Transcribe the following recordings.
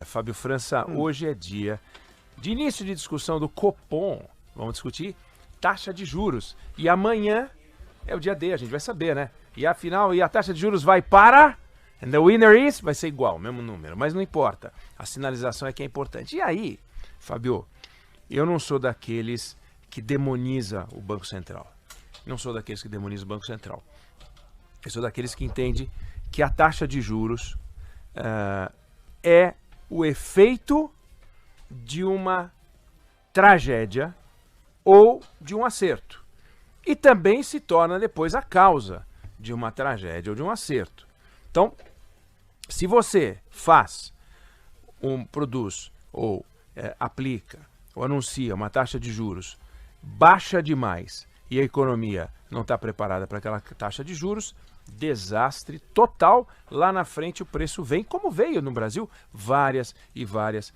Fábio França, hoje é dia de início de discussão do Copom. Vamos discutir taxa de juros. E amanhã é o dia D, a gente vai saber, né? E afinal, a taxa de juros vai para... And the winner is... Vai ser igual, mesmo número, mas não importa. A sinalização é que é importante. E aí, Fábio, eu não sou daqueles que demoniza o Banco Central. Não sou daqueles que demoniza o Banco Central. Eu sou daqueles que entende que a taxa de juros é o efeito de uma tragédia ou de um acerto. E também se torna depois a causa de uma tragédia ou de um acerto. Então, se você produz ou aplica ou anuncia uma taxa de juros baixa demais e a economia não está preparada para aquela taxa de juros, desastre total. Lá na frente o preço vem, como veio no Brasil, várias e várias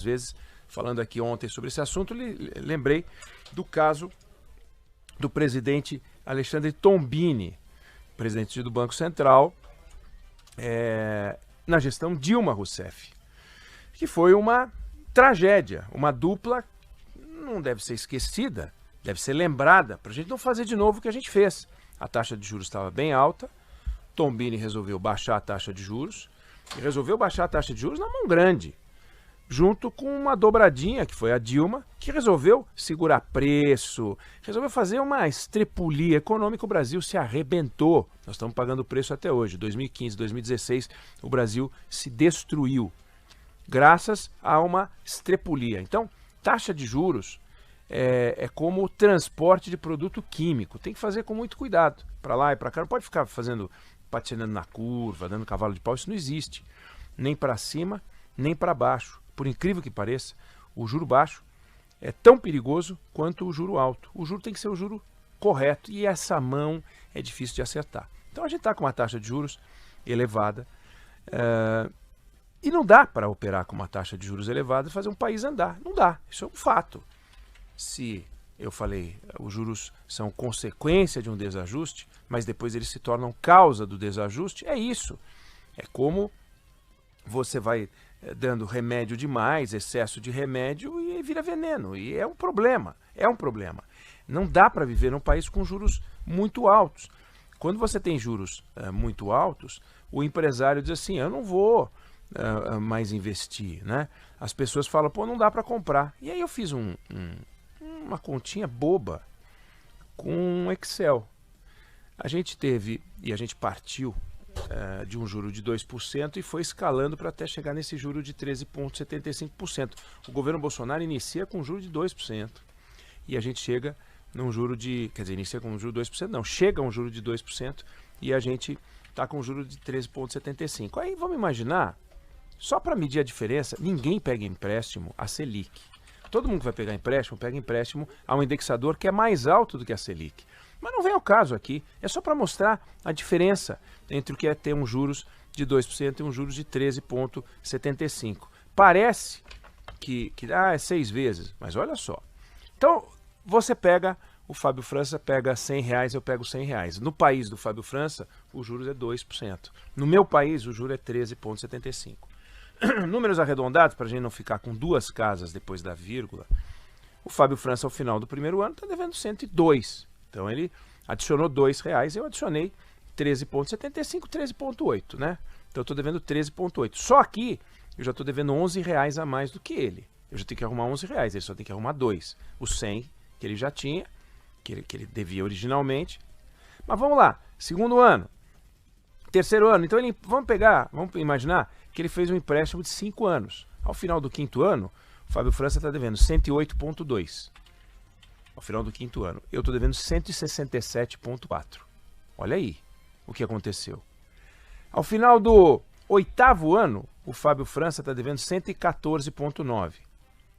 vezes. Falando aqui ontem sobre esse assunto, lembrei do caso do presidente Alexandre Tombini, presidente do Banco Central, na gestão Dilma Rousseff, que foi uma tragédia, uma dupla, não deve ser esquecida, deve ser lembrada, para a gente não fazer de novo o que a gente fez. A taxa de juros estava bem alta, Tombini resolveu baixar a taxa de juros, e resolveu baixar a taxa de juros na mão grande, junto com uma dobradinha, que foi a Dilma, que resolveu segurar preço, resolveu fazer uma estrepulia econômica. O Brasil se arrebentou. Nós estamos pagando o preço até hoje. 2015, 2016, o Brasil se destruiu, graças a uma estrepulia. Então, taxa de juros é como o transporte de produto químico. Tem que fazer com muito cuidado. Para lá e para cá, não pode ficar patinando na curva, dando cavalo de pau. Isso não existe. Nem para cima, nem para baixo. Por incrível que pareça, o juro baixo é tão perigoso quanto o juro alto. O juro tem que ser o juro correto e essa mão é difícil de acertar. Então a gente está com uma taxa de juros elevada e não dá para operar com uma taxa de juros elevada e fazer um país andar. Não dá, isso é um fato. Se eu falei, os juros são consequência de um desajuste, mas depois eles se tornam causa do desajuste, é isso. É como você vai dando remédio demais, excesso de remédio, e vira veneno. E é um problema, Não dá para viver num país com juros muito altos. Quando você tem juros muito altos, o empresário diz assim, eu não vou mais investir, né? As pessoas falam, pô, não dá para comprar. E aí eu fiz uma continha boba com um Excel. A gente partiu de um juro de 2% e foi escalando para até chegar nesse juro de 13,75%. O governo Bolsonaro inicia com um juro de 2% e a gente chega num juro de... Quer dizer, inicia com um juro de 2%, não, chega a um juro de 2% e a gente está com um juro de 13,75%. Aí vamos imaginar, só para medir a diferença, ninguém pega empréstimo a Selic. Todo mundo que vai pegar empréstimo, pega empréstimo a um indexador que é mais alto do que a Selic. Mas não vem ao caso aqui, é só para mostrar a diferença entre o que é ter um juros de 2% e um juros de 13,75%. Parece que é 6 vezes, mas olha só. Então, você pega, o Fábio França pega R$100, eu pego R$100. No país do Fábio França, o juros é 2%. No meu país, o juro é 13,75%. Números arredondados, para a gente não ficar com duas casas depois da vírgula, o Fábio França, ao final do primeiro ano, está devendo 102. Então ele adicionou R$2, eu adicionei 13,75, 13,8, né? Então eu estou devendo 13,8. Só que eu já estou devendo R$11 a mais do que ele. Eu já tenho que arrumar R$11, ele só tem que arrumar 2. O 100 que ele já tinha, que ele devia originalmente. Mas vamos lá, segundo ano, terceiro ano. Então vamos imaginar que ele fez um empréstimo de 5 anos. Ao final do quinto ano, o Fábio França está devendo 108,2. Ao final do quinto ano, eu estou devendo 167,4. Olha aí o que aconteceu. Ao final do oitavo ano, o Fábio França está devendo 114,9.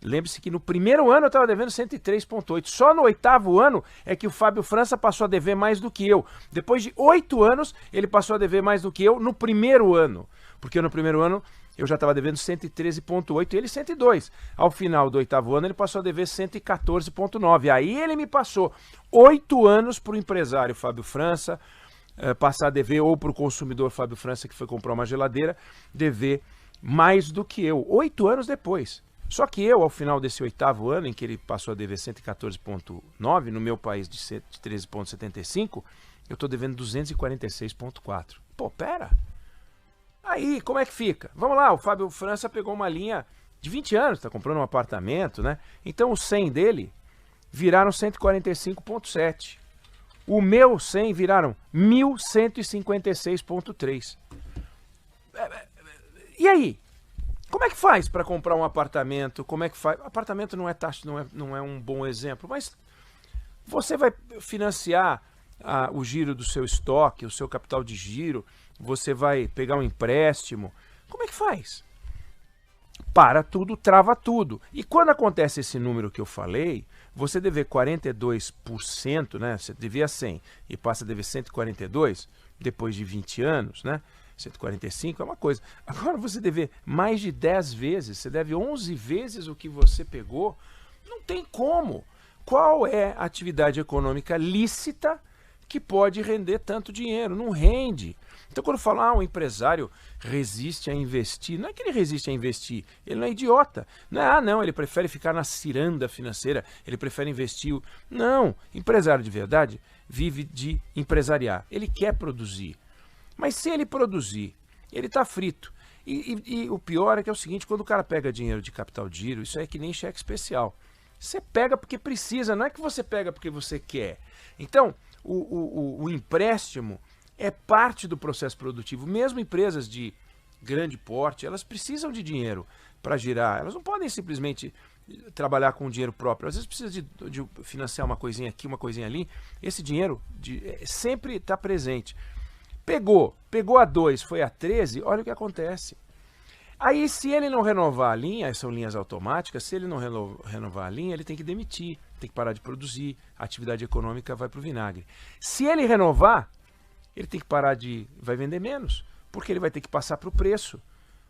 Lembre-se que no primeiro ano eu estava devendo 103,8. Só no oitavo ano é que o Fábio França passou a dever mais do que eu. Depois de 8 anos, ele passou a dever mais do que eu no primeiro ano. Porque no primeiro ano eu já estava devendo 113,8 e ele 102. Ao final do oitavo ano ele passou a dever 114,9. Aí ele me passou 8 anos para o empresário Fábio França passar a dever, ou para o consumidor Fábio França que foi comprar uma geladeira, dever mais do que eu, 8 anos depois. Só que eu, ao final desse 8º ano, em que ele passou a dever 114,9, no meu país de 13,75, eu estou devendo 246,4. Pô, pera! Aí, como é que fica? Vamos lá, o Fábio França pegou uma linha de 20 anos, está comprando um apartamento, né? Então os 100 dele viraram 145,7. O meu 100 viraram 1.156,3. E aí? Como é que faz para comprar um apartamento? Como é que faz? Apartamento não é taxa, não é um bom exemplo, mas você vai financiar o giro do seu estoque, o seu capital de giro, você vai pegar um empréstimo. Como é que faz? Para tudo, trava tudo. E quando acontece esse número que eu falei, você dever 42%, né? Você devia 100 e passa a dever 142 depois de 20 anos, né? 145 é uma coisa. Agora você dever mais de 10 vezes, você deve 11 vezes o que você pegou, não tem como. Qual é a atividade econômica lícita que pode render tanto dinheiro? Não rende. Então quando falam, o empresário resiste a investir, não é que ele resiste a investir, ele não é idiota. Não é, não, ele prefere ficar na ciranda financeira, ele prefere investir. Não, empresário de verdade vive de empresariar, ele quer produzir. Mas se ele produzir, ele está frito. E o pior é que é o seguinte, quando o cara pega dinheiro de capital de giro, isso é que nem cheque especial. Você pega porque precisa, não é que você pega porque você quer. Então, o empréstimo é parte do processo produtivo. Mesmo empresas de grande porte, elas precisam de dinheiro para girar. Elas não podem simplesmente trabalhar com dinheiro próprio. Às vezes precisa de financiar uma coisinha aqui, uma coisinha ali. Esse dinheiro sempre está presente. Pegou a 2, foi a 13, olha o que acontece. Aí, se ele não renovar a linha, são linhas automáticas, se ele não renovar a linha, ele tem que demitir, tem que parar de produzir, a atividade econômica vai para o vinagre. Se ele renovar, ele tem que vai vender menos, porque ele vai ter que passar para o preço,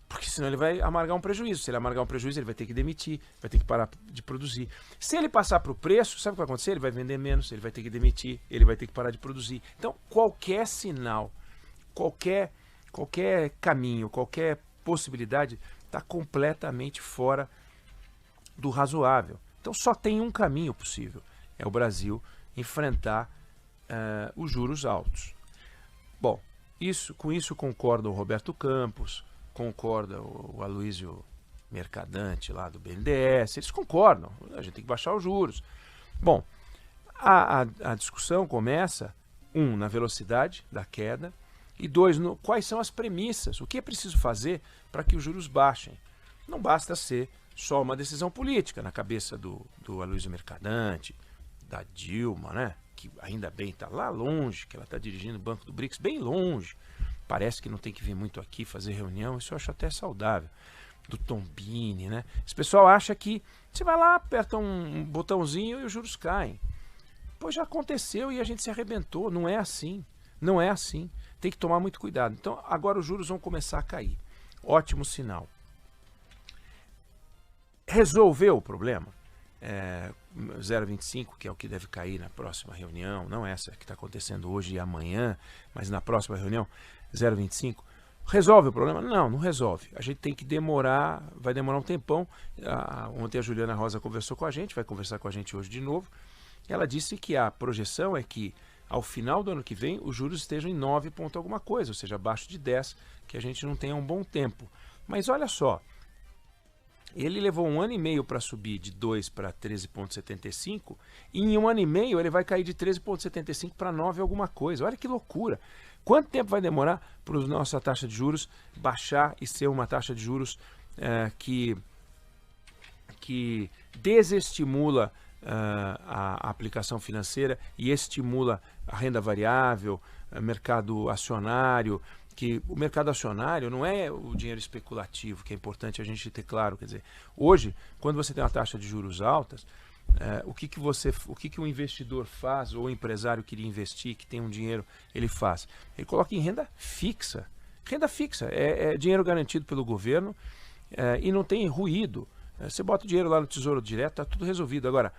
porque senão ele vai amargar um prejuízo. Se ele amargar um prejuízo, ele vai ter que demitir, vai ter que parar de produzir. Se ele passar para o preço, sabe o que vai acontecer? Ele vai vender menos, ele vai ter que demitir, ele vai ter que parar de produzir. Então, qualquer sinal, qualquer caminho, qualquer possibilidade está completamente fora do razoável. Então só tem um caminho possível, é o Brasil enfrentar os juros altos. Bom, com isso concorda o Roberto Campos, concorda o Aloysio Mercadante lá do BNDES, eles concordam, a gente tem que baixar os juros. Bom, a discussão começa, na velocidade da queda, e 2, quais são as premissas, o que é preciso fazer para que os juros baixem. Não basta ser só uma decisão política na cabeça do Aloysio Mercadante, da Dilma, né? Que ainda bem está lá longe, que ela está dirigindo o Banco do BRICS, bem longe. Parece que não tem que vir muito aqui fazer reunião, isso eu acho até saudável. Do Tombini, né? Esse pessoal acha que você vai lá, aperta um botãozinho e os juros caem. Pois já aconteceu e a gente se arrebentou, não é assim. Não é assim. Tem que tomar muito cuidado. Então, agora os juros vão começar a cair. Ótimo sinal. Resolveu o problema? 0,25, que é o que deve cair na próxima reunião, não essa que está acontecendo hoje e amanhã, mas na próxima reunião, 0,25. Resolve o problema? Não, não resolve. A gente tem que vai demorar um tempão. Ontem a Juliana Rosa conversou com a gente, vai conversar com a gente hoje de novo. Ela disse que a projeção é que ao final do ano que vem, os juros estejam em 9 ponto alguma coisa, ou seja, abaixo de 10, que a gente não tenha um bom tempo. Mas olha só, ele levou 1 ano e meio para subir de 2 para 13,75, e em 1 ano e meio ele vai cair de 13,75 para 9 alguma coisa. Olha que loucura! Quanto tempo vai demorar para a nossa taxa de juros baixar e ser uma taxa de juros que desestimula a aplicação financeira e estimula a renda variável, mercado acionário, que o mercado acionário não é o dinheiro especulativo, que é importante a gente ter claro. Quer dizer, hoje, quando você tem uma taxa de juros altas, o que o investidor faz, ou o empresário que iria investir, que tem um dinheiro, ele faz? Ele coloca em renda fixa. Renda fixa é dinheiro garantido pelo governo e não tem ruído. Você bota o dinheiro lá no Tesouro Direto, está tudo resolvido. Agora,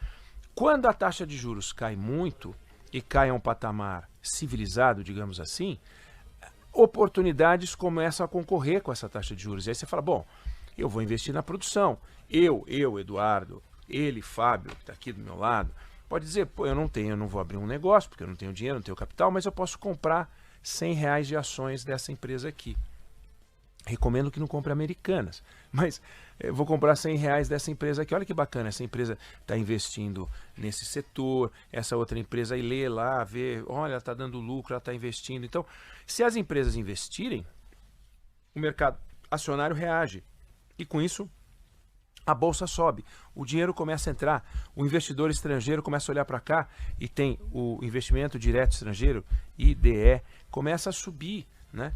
quando a taxa de juros cai muito e cai a um patamar civilizado, digamos assim, oportunidades começam a concorrer com essa taxa de juros. E aí você fala, bom, eu vou investir na produção. Eu, Eduardo, ele, Fábio, que está aqui do meu lado, pode dizer, pô, eu não vou abrir um negócio, porque eu não tenho dinheiro, não tenho capital, mas eu posso comprar R$100 de ações dessa empresa aqui. Recomendo que não compre Americanas, mas eu vou comprar R$100 dessa empresa aqui. Olha que bacana, essa empresa está investindo nesse setor, essa outra empresa aí lê lá, vê, olha, ela está dando lucro, ela está investindo. Então, se as empresas investirem, o mercado acionário reage e com isso a bolsa sobe, o dinheiro começa a entrar, o investidor estrangeiro começa a olhar para cá e tem o investimento direto estrangeiro, IDE, começa a subir, né?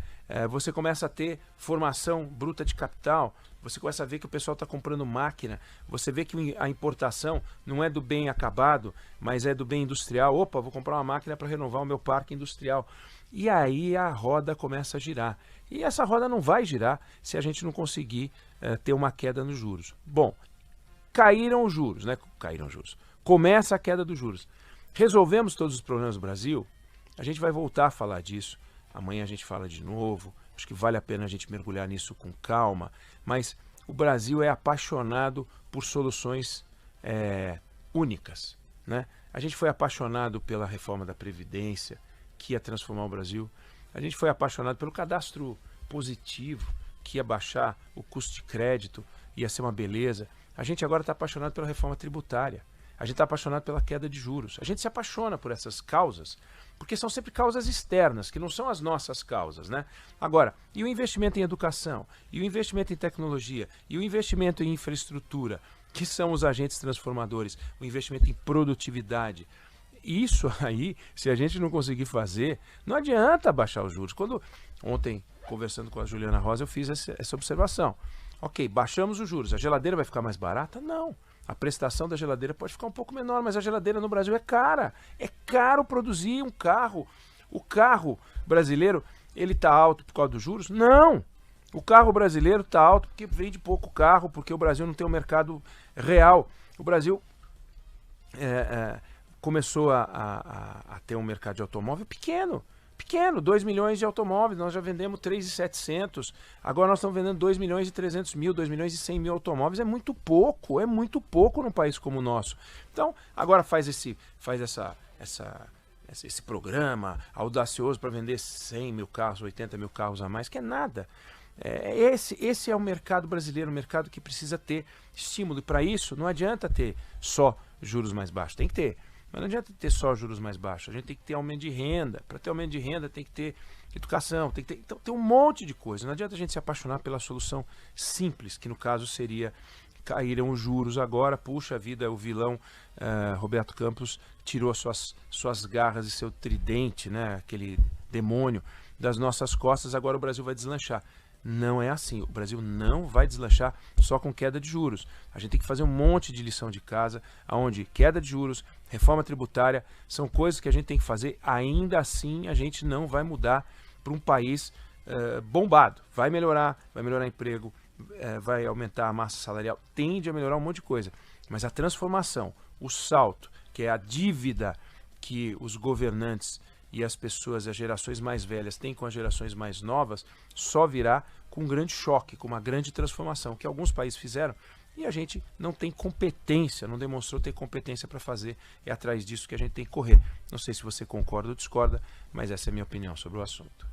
Você começa a ter formação bruta de capital, você começa a ver que o pessoal está comprando máquina, você vê que a importação não é do bem acabado, mas é do bem industrial. Opa, vou comprar uma máquina para renovar o meu parque industrial. E aí a roda começa a girar. E essa roda não vai girar se a gente não conseguir ter uma queda nos juros. Bom, caíram os juros, né? Caíram os juros. Começa a queda dos juros. Resolvemos todos os problemas do Brasil? A gente vai voltar a falar disso. Amanhã a gente fala de novo. Acho que vale a pena a gente mergulhar nisso com calma. Mas o Brasil é apaixonado por soluções únicas, né? A gente foi apaixonado pela reforma da Previdência, que ia transformar o Brasil. A gente foi apaixonado pelo cadastro positivo, que ia baixar o custo de crédito, ia ser uma beleza. A gente agora está apaixonado pela reforma tributária. A gente está apaixonado pela queda de juros. A gente se apaixona por essas causas, porque são sempre causas externas, que não são as nossas causas, né? Agora, e o investimento em educação, e o investimento em tecnologia, e o investimento em infraestrutura, que são os agentes transformadores, o investimento em produtividade. Isso aí, se a gente não conseguir fazer, não adianta baixar os juros. Quando ontem, conversando com a Juliana Rosa, eu fiz essa observação. Ok, baixamos os juros, a geladeira vai ficar mais barata? Não. A prestação da geladeira pode ficar um pouco menor, mas a geladeira no Brasil é cara. É caro produzir um carro. O carro brasileiro, ele está alto por causa dos juros? Não! O carro brasileiro está alto porque vende pouco carro, porque o Brasil não tem um mercado real. O Brasil começou a ter um mercado de automóvel pequeno. 2 milhões de automóveis, nós já vendemos 3.700, agora nós estamos vendendo 2.300.000, 2.100.000 automóveis, é muito pouco num país como o nosso. Então, agora faz esse programa audacioso para vender 100 mil carros, 80 mil carros a mais, que é nada. Esse é o mercado brasileiro, um mercado que precisa ter estímulo, e para isso não adianta ter só juros mais baixos, tem que ter. Mas não adianta ter só juros mais baixos, a gente tem que ter aumento de renda. Para ter aumento de renda tem que ter educação, tem que ter, então, tem um monte de coisa. Não adianta a gente se apaixonar pela solução simples, que no caso seria caíram os juros agora, puxa vida, o vilão Roberto Campos tirou suas garras e seu tridente, né, aquele demônio, das nossas costas, agora o Brasil vai deslanchar. Não é assim, o Brasil não vai deslanchar só com queda de juros. A gente tem que fazer um monte de lição de casa, onde queda de juros, reforma tributária, são coisas que a gente tem que fazer, ainda assim a gente não vai mudar para um país bombado. Vai melhorar emprego, vai aumentar a massa salarial, tende a melhorar um monte de coisa. Mas a transformação, o salto, que é a dívida que os governantes e as pessoas, as gerações mais velhas têm com as gerações mais novas, só virá com um grande choque, com uma grande transformação, que alguns países fizeram e a gente não tem competência, não demonstrou ter competência para fazer. É atrás disso que a gente tem que correr. Não sei se você concorda ou discorda, mas essa é a minha opinião sobre o assunto.